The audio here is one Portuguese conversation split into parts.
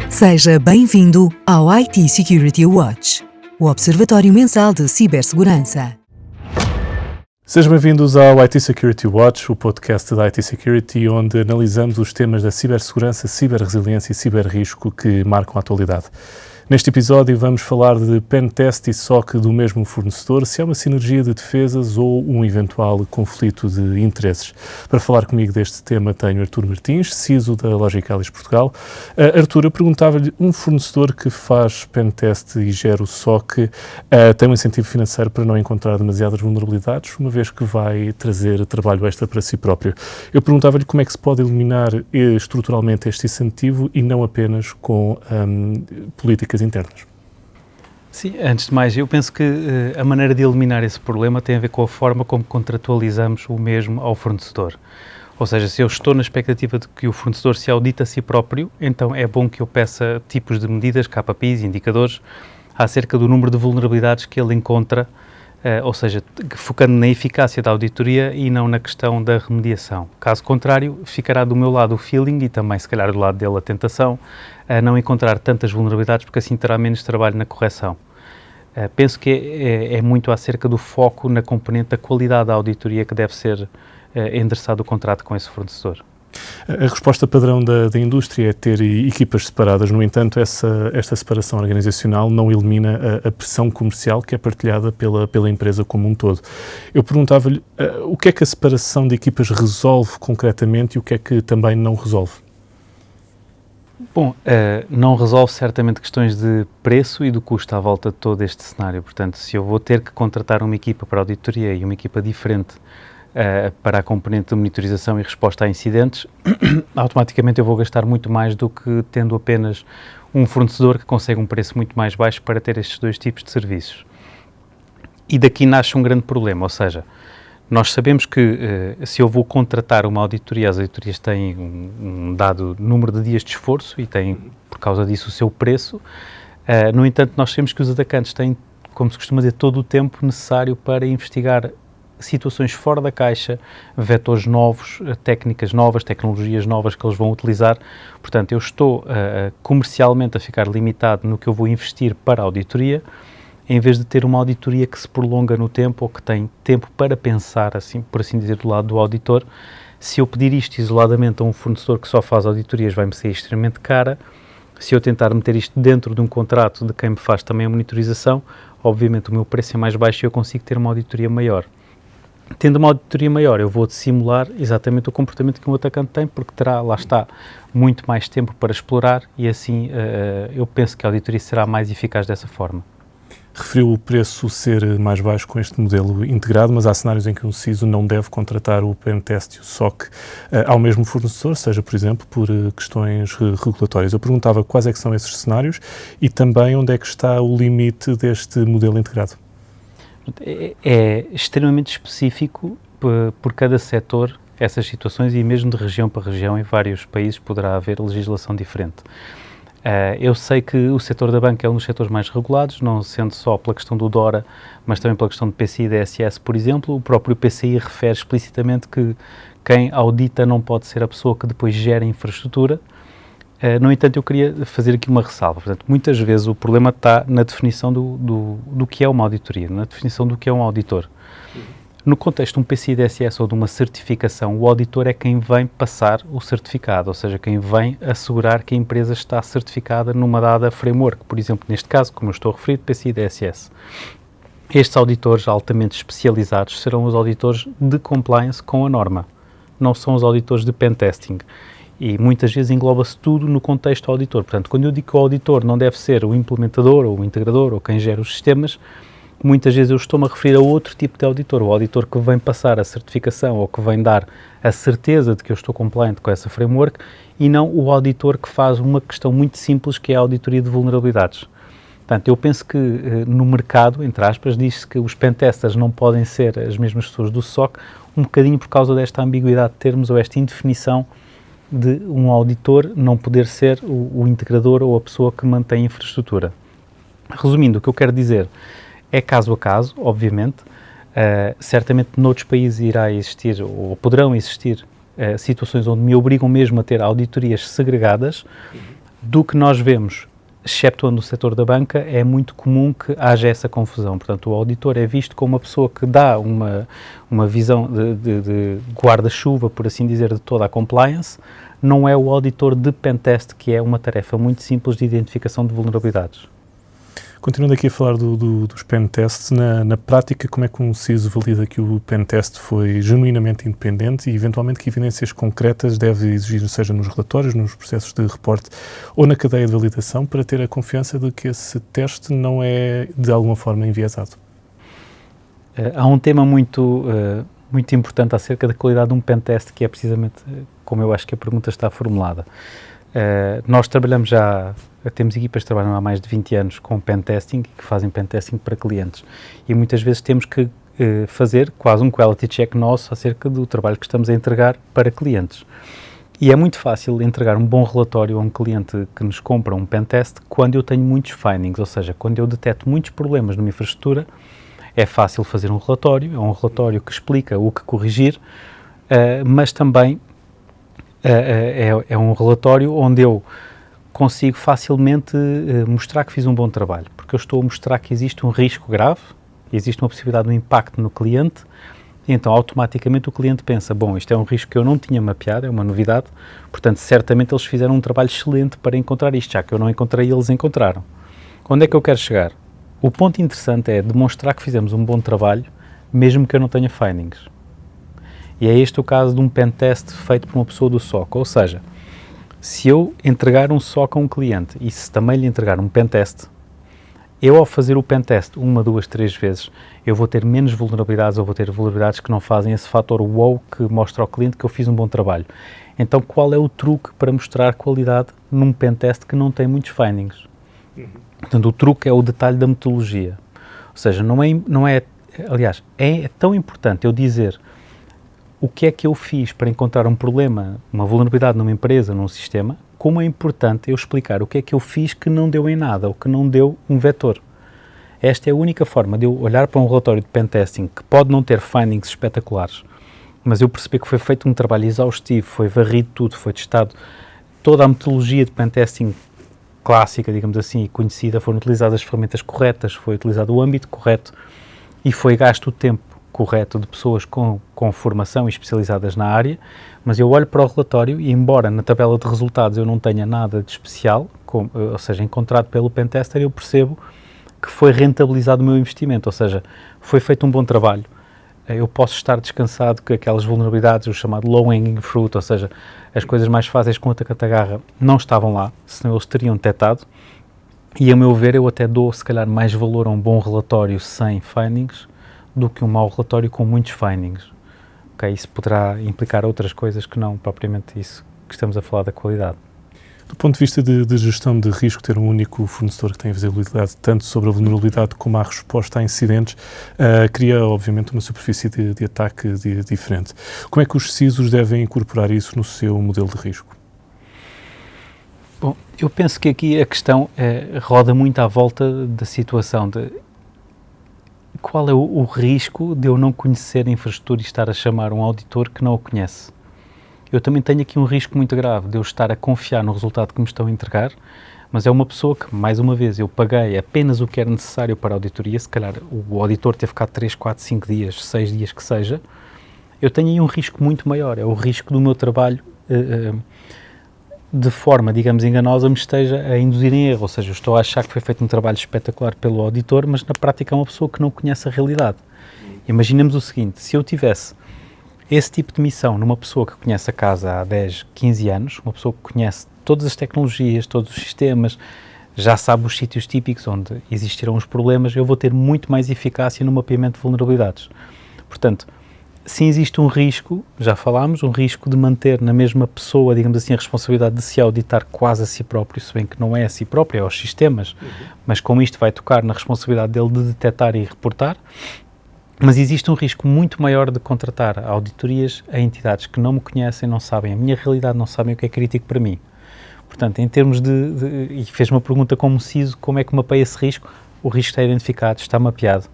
Seja bem-vindo ao IT Security Watch, o observatório mensal de cibersegurança. Sejam bem-vindos ao IT Security Watch, o podcast da IT Security, onde analisamos os temas da cibersegurança, ciberresiliência e ciberrisco que marcam a atualidade. Neste episódio vamos falar de pentest e SOC do mesmo fornecedor, se há uma sinergia de defesas ou um eventual conflito de interesses. Para falar comigo deste tema tenho Artur Martins, CISO da Logicalis Portugal. Artur, eu perguntava-lhe, um fornecedor que faz pentest e gera o SOC tem um incentivo financeiro para não encontrar demasiadas vulnerabilidades, uma vez que vai trazer trabalho extra para si próprio. Eu perguntava-lhe como é que se pode eliminar estruturalmente este incentivo e não apenas com políticas internas. Sim, antes de mais, eu penso que a maneira de eliminar esse problema tem a ver com a forma como contratualizamos o mesmo ao fornecedor. Ou seja, se eu estou na expectativa de que o fornecedor se audite a si próprio, então é bom que eu peça tipos de medidas, KPIs, indicadores, acerca do número de vulnerabilidades que ele encontra, ou seja, focando na eficácia da auditoria e não na questão da remediação. Caso contrário, ficará do meu lado o feeling e também, se calhar, do lado dele a tentação, a não encontrar tantas vulnerabilidades, porque assim terá menos trabalho na correção. Penso que é muito acerca do foco na componente da qualidade da auditoria que deve ser endereçado o contrato com esse fornecedor. A resposta padrão da indústria é ter equipas separadas. No entanto, esta separação organizacional não elimina a pressão comercial que é partilhada pela empresa como um todo. Eu perguntava-lhe o que é que a separação de equipas resolve concretamente e o que é que também não resolve? Bom, não resolve certamente questões de preço e do custo à volta de todo este cenário. Portanto, se eu vou ter que contratar uma equipa para auditoria e uma equipa diferente para a componente de monitorização e resposta a incidentes, automaticamente eu vou gastar muito mais do que tendo apenas um fornecedor que consegue um preço muito mais baixo para ter estes dois tipos de serviços. E daqui nasce um grande problema, ou seja, nós sabemos que se eu vou contratar uma auditoria, as auditorias têm um dado número de dias de esforço e têm, por causa disso, o seu preço. No entanto, nós sabemos que os atacantes têm, como se costuma dizer, todo o tempo necessário para investigar situações fora da caixa, vetores novos, técnicas novas, tecnologias novas que eles vão utilizar. Portanto, eu estou comercialmente a ficar limitado no que eu vou investir para a auditoria, em vez de ter uma auditoria que se prolonga no tempo ou que tem tempo para pensar, assim, por assim dizer, do lado do auditor. Se eu pedir isto isoladamente a um fornecedor que só faz auditorias, vai-me ser extremamente cara. Se eu tentar meter isto dentro de um contrato de quem me faz também a monitorização, obviamente o meu preço é mais baixo e eu consigo ter uma auditoria maior. Tendo uma auditoria maior, eu vou simular exatamente o comportamento que um atacante tem, porque terá, lá está, muito mais tempo para explorar e assim eu penso que a auditoria será mais eficaz dessa forma. Referiu o preço ser mais baixo com este modelo integrado, mas há cenários em que um CISO não deve contratar o pentest e o SOC ao mesmo fornecedor, seja, por exemplo, por questões regulatórias. Eu perguntava quais é que são esses cenários e também onde é que está o limite deste modelo integrado. É extremamente específico por cada setor essas situações e mesmo de região para região em vários países poderá haver legislação diferente. Eu sei que o setor da banca é um dos setores mais regulados, não sendo só pela questão do DORA, mas também pela questão do PCI e DSS, por exemplo. O próprio PCI refere explicitamente que quem audita não pode ser a pessoa que depois gera a infraestrutura. No entanto, eu queria fazer aqui uma ressalva. Portanto, muitas vezes o problema está na definição do que é uma auditoria, na definição do que é um auditor. No contexto de um PCI DSS ou de uma certificação, o auditor é quem vem passar o certificado, ou seja, quem vem assegurar que a empresa está certificada numa dada framework. Por exemplo, neste caso, como eu estou a referir, PCI DSS. Estes auditores altamente especializados serão os auditores de compliance com a norma, não são os auditores de pentesting. E muitas vezes engloba-se tudo no contexto auditor. Portanto, quando eu digo que o auditor não deve ser o implementador ou o integrador ou quem gera os sistemas, muitas vezes eu estou-me a referir a outro tipo de auditor, o auditor que vem passar a certificação ou que vem dar a certeza de que eu estou compliant com essa framework e não o auditor que faz uma questão muito simples que é a auditoria de vulnerabilidades. Portanto, eu penso que no mercado, entre aspas, diz-se que os pentesters não podem ser as mesmas pessoas do SOC, um bocadinho por causa desta ambiguidade de termos ou esta indefinição de um auditor não poder ser o integrador ou a pessoa que mantém a infraestrutura. Resumindo, o que eu quero dizer é caso a caso, obviamente. Certamente noutros países irá existir ou poderão existir situações onde me obrigam mesmo a ter auditorias segregadas, do que nós vemos, exceptuando no setor da banca, é muito comum que haja essa confusão. Portanto, o auditor é visto como uma pessoa que dá uma visão de guarda-chuva, por assim dizer, de toda a compliance. Não é o auditor de pentest, que é uma tarefa muito simples de identificação de vulnerabilidades. Continuando aqui a falar dos pentests, na prática, como é que um CISO valida que o pentest foi genuinamente independente e, eventualmente, que evidências concretas deve exigir, seja nos relatórios, nos processos de reporte ou na cadeia de validação, para ter a confiança de que esse teste não é, de alguma forma, enviesado? Há um tema muito importante acerca da qualidade de um pentest, que é precisamente como eu acho que a pergunta está formulada. Nós temos equipas que trabalham há mais de 20 anos com pentesting, que fazem pentesting para clientes, e muitas vezes temos que fazer quase um quality check nosso acerca do trabalho que estamos a entregar para clientes. E é muito fácil entregar um bom relatório a um cliente que nos compra um pentest quando eu tenho muitos findings, ou seja, quando eu detecto muitos problemas numa infraestrutura. É fácil fazer um relatório, é um relatório que explica o que corrigir, mas também é um relatório onde eu consigo facilmente mostrar que fiz um bom trabalho, porque eu estou a mostrar que existe um risco grave, existe uma possibilidade de um impacto no cliente, e então automaticamente o cliente pensa, bom, isto é um risco que eu não tinha mapeado, é uma novidade, portanto certamente eles fizeram um trabalho excelente para encontrar isto, já que eu não encontrei, eles encontraram. Onde é que eu quero chegar? O ponto interessante é demonstrar que fizemos um bom trabalho, mesmo que eu não tenha findings. E é este o caso de um pentest feito por uma pessoa do SOC, ou seja, se eu entregar um SOC a um cliente e se também lhe entregar um pentest, eu ao fazer o pentest 1, 2, 3 vezes, eu vou ter menos vulnerabilidades ou vou ter vulnerabilidades que não fazem esse fator wow que mostra ao cliente que eu fiz um bom trabalho. Então qual é o truque para mostrar qualidade num pentest que não tem muitos findings? Portanto, o truque é o detalhe da metodologia. Ou seja, aliás, é tão importante eu dizer o que é que eu fiz para encontrar um problema, uma vulnerabilidade numa empresa, num sistema, como é importante eu explicar o que é que eu fiz que não deu em nada, ou que não deu um vetor. Esta é a única forma de eu olhar para um relatório de pentesting que pode não ter findings espetaculares, mas eu perceber que foi feito um trabalho exaustivo, foi varrido tudo, foi testado, toda a metodologia de pentesting clássica, digamos assim, e conhecida, foram utilizadas as ferramentas corretas, foi utilizado o âmbito correto e foi gasto o tempo correto de pessoas com formação e especializadas na área, mas eu olho para o relatório e, embora na tabela de resultados eu não tenha nada de especial, ou seja, encontrado pelo pentester, eu percebo que foi rentabilizado o meu investimento, ou seja, foi feito um bom trabalho. Eu posso estar descansado que aquelas vulnerabilidades, o chamado low-hanging fruit, ou seja, as coisas mais fáceis com a tacata-garra, não estavam lá, senão eles teriam detectado. E, a meu ver, eu até dou, se calhar, mais valor a um bom relatório sem findings do que um mau relatório com muitos findings. Okay? Isso poderá implicar outras coisas que não propriamente isso que estamos a falar da qualidade. Do ponto de vista de gestão de risco, ter um único fornecedor que tem visibilidade tanto sobre a vulnerabilidade como a resposta a incidentes, cria, obviamente, uma superfície de ataque diferente. Como é que os CISOs devem incorporar isso no seu modelo de risco? Bom, eu penso que aqui a questão roda muito à volta da situação de qual é o risco de eu não conhecer a infraestrutura e estar a chamar um auditor que não o conhece. Eu também tenho aqui um risco muito grave de eu estar a confiar no resultado que me estão a entregar, mas é uma pessoa que, mais uma vez, eu paguei apenas o que era necessário para a auditoria, se calhar o auditor teve ficado 3, 4, 5 dias, 6 dias que seja, eu tenho aí um risco muito maior, é o risco do meu trabalho de forma, digamos, enganosa, me esteja a induzir em erro, ou seja, eu estou a achar que foi feito um trabalho espetacular pelo auditor, mas na prática é uma pessoa que não conhece a realidade. Imaginemos o seguinte, se eu tivesse esse tipo de missão numa pessoa que conhece a casa há 10, 15 anos, uma pessoa que conhece todas as tecnologias, todos os sistemas, já sabe os sítios típicos onde existirão os problemas, eu vou ter muito mais eficácia no mapeamento de vulnerabilidades. Portanto, se existe um risco, já falámos, um risco de manter na mesma pessoa, digamos assim, a responsabilidade de se auditar quase a si próprio, se bem que não é a si próprio, é aos sistemas, mas com isto vai tocar na responsabilidade dele de detectar e reportar. Mas existe um risco muito maior de contratar auditorias a entidades que não me conhecem, não sabem a minha realidade, não sabem o que é crítico para mim. Portanto, em termos e fez uma pergunta como CISO, como é que mapeia esse risco? O risco está identificado, está mapeado,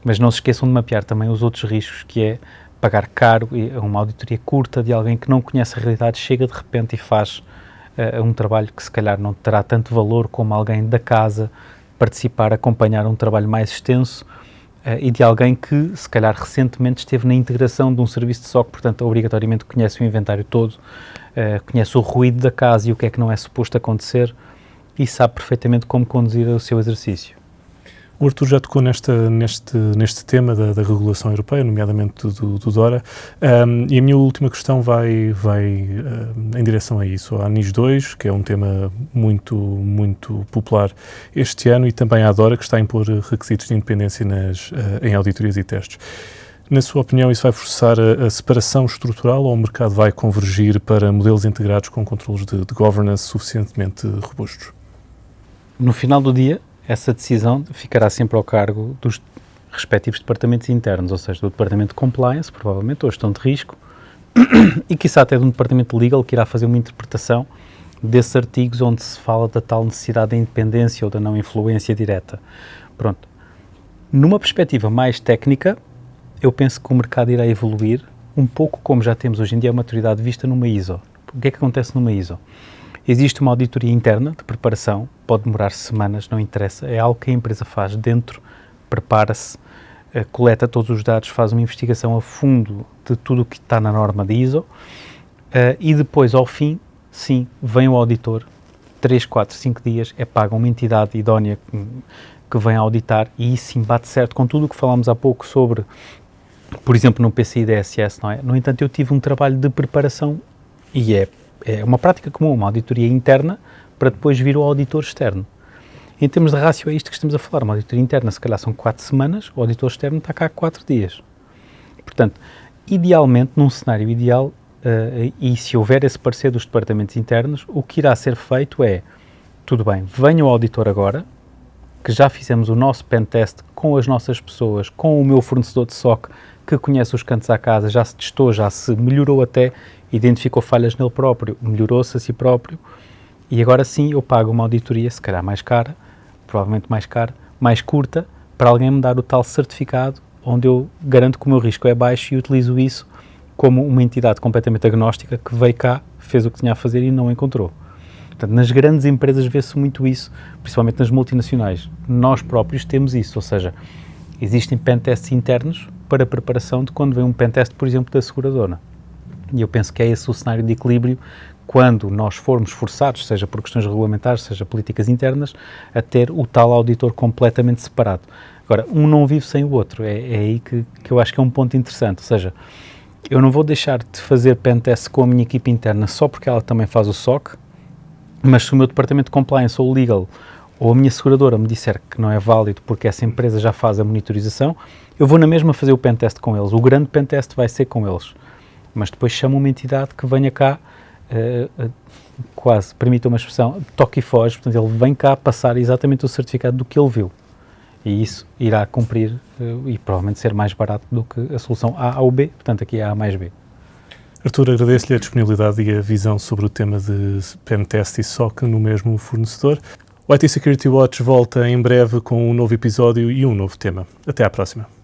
mas não se esqueçam de mapear também os outros riscos, que é pagar caro, uma auditoria curta de alguém que não conhece a realidade, chega de repente e faz um trabalho que se calhar não terá tanto valor como alguém da casa participar, acompanhar um trabalho mais extenso, e de alguém que se calhar recentemente esteve na integração de um serviço de SOC, portanto obrigatoriamente conhece o inventário todo, conhece o ruído da casa e o que é que não é suposto acontecer e sabe perfeitamente como conduzir o seu exercício. O Artur já tocou neste tema da regulação europeia, nomeadamente do DORA, e a minha última questão vai em direção a isso, à NIS 2, que é um tema muito popular este ano, e também à DORA, que está a impor requisitos de independência em auditorias e testes. Na sua opinião, isso vai forçar a separação estrutural ou o mercado vai convergir para modelos integrados com controles de governance suficientemente robustos? No final do dia, essa decisão ficará sempre ao cargo dos respectivos departamentos internos, ou seja, do departamento de compliance, provavelmente, ou gestão de risco, e quiçá até de um departamento legal que irá fazer uma interpretação desses artigos onde se fala da tal necessidade da independência ou da não influência direta. Pronto. Numa perspectiva mais técnica, eu penso que o mercado irá evoluir um pouco como já temos hoje em dia a maturidade vista numa ISO. O que é que acontece numa ISO? Existe uma auditoria interna de preparação, pode demorar semanas, não interessa, é algo que a empresa faz dentro, prepara-se, coleta todos os dados, faz uma investigação a fundo de tudo o que está na norma de ISO, e depois, ao fim, sim, vem o auditor, 3, 4, 5 dias, é paga uma entidade idónea que vem auditar, e isso sim bate certo com tudo o que falámos há pouco sobre, por exemplo, no PCI DSS, não é? No entanto, eu tive um trabalho de preparação e é uma prática comum, uma auditoria interna para depois vir o auditor externo. Em termos de rácio é isto que estamos a falar, uma auditoria interna se calhar são 4 semanas, o auditor externo está cá 4 dias. Portanto, idealmente, num cenário ideal, e se houver esse parecer dos departamentos internos, o que irá ser feito é, tudo bem, venha o auditor agora, que já fizemos o nosso pentest com as nossas pessoas, com o meu fornecedor de SOC, que conhece os cantos à casa, já se testou, já se melhorou até, identificou falhas nele próprio, melhorou-se a si próprio, e agora sim eu pago uma auditoria, se calhar mais cara, provavelmente mais cara, mais curta, para alguém me dar o tal certificado, onde eu garanto que o meu risco é baixo e utilizo isso como uma entidade completamente agnóstica que veio cá, fez o que tinha a fazer e não encontrou. Portanto, nas grandes empresas vê-se muito isso, principalmente nas multinacionais. Nós próprios temos isso, ou seja, existem pentests internos para a preparação de quando vem um pentest, por exemplo, da seguradora. E eu penso que é esse o cenário de equilíbrio quando nós formos forçados, seja por questões regulamentares, seja políticas internas, a ter o tal auditor completamente separado. Agora, um não vive sem o outro, é aí que eu acho que é um ponto interessante, ou seja, eu não vou deixar de fazer pentest com a minha equipe interna só porque ela também faz o SOC, mas se o meu departamento de compliance ou legal ou a minha seguradora me disser que não é válido porque essa empresa já faz a monitorização, eu vou na mesma fazer o pentest com eles, o grande pentest vai ser com eles. Mas depois chamo uma entidade que venha cá, quase, permita uma expressão, toque e foge, portanto ele vem cá passar exatamente o certificado do que ele viu. E isso irá cumprir e provavelmente ser mais barato do que a solução A ou B, portanto aqui é A mais B. Artur, agradeço-lhe a disponibilidade e a visão sobre o tema de pentest e SOC no mesmo fornecedor. O IT Security Watch volta em breve com um novo episódio e um novo tema. Até à próxima.